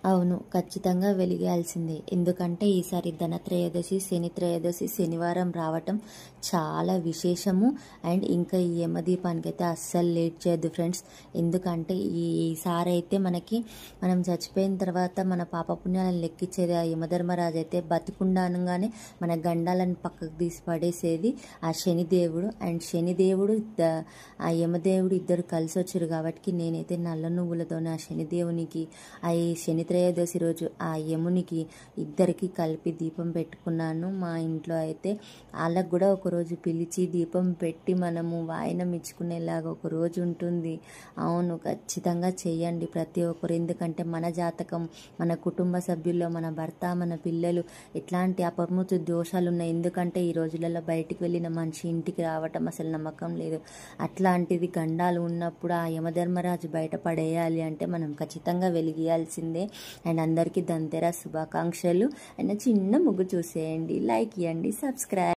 అవును, ఖచ్చితంగా వెలిగాల్సిందే. ఎందుకంటే ఈసారి ధనత్రయోదశి, శని త్రయోదశి శనివారం రావటం చాలా విశేషము. అండ్ ఇంకా ఈ యమదీపానికైతే అస్సలు లేట్ చేయొద్దు ఫ్రెండ్స్. ఎందుకంటే ఈసారి అయితే మనం చచ్చిపోయిన తర్వాత మన పాపపుణ్యాలను లెక్కించేది ఆ యమధర్మరాజు అయితే బతికుండగానే మన గండాలను పక్కకు తీసి పడేసేది ఆ శనిదేవుడు. అండ్ శనిదేవుడు ఆ యమదేవుడు ఇద్దరు కలిసి వచ్చారు కాబట్టి నేనైతే నల్ల నువ్వులతోనే ఆ శనిదేవునికి శని త్రయోదశి రోజు ఆ యమునికి ఇద్దరికి కలిపి దీపం పెట్టుకున్నాను. మా ఇంట్లో అయితే వాళ్ళకు కూడా ఒకరోజు పిలిచి దీపం పెట్టి మనము వాయనం ఇచ్చుకునేలాగా ఒక రోజు ఉంటుంది. అవును, ఖచ్చితంగా చెయ్యండి ప్రతి ఒక్కరు. ఎందుకంటే మన జాతకం, మన కుటుంబ సభ్యుల్లో మన భర్త, మన పిల్లలు ఎట్లాంటి అపమృత్యు దోషాలు ఉన్నాయి. ఎందుకంటే ఈ రోజులలో బయటికి వెళ్ళిన మనిషి ఇంటికి రావటం అసలు నమ్మకం లేదు. అట్లాంటిది గండాలు ఉన్నప్పుడు ఆ యమధర్మరాజు బయటపడేయాలి అంటే మనం ఖచ్చితంగా వెలిగియాల్సిందే. అండ్ అందరికీ ధన్తెరస్ శుభాకాంక్షలు. అండ్ చిన్న ముగ్గు చూసేయండి, లైక్ ఇవ్వండి, సబ్స్క్రైబ్.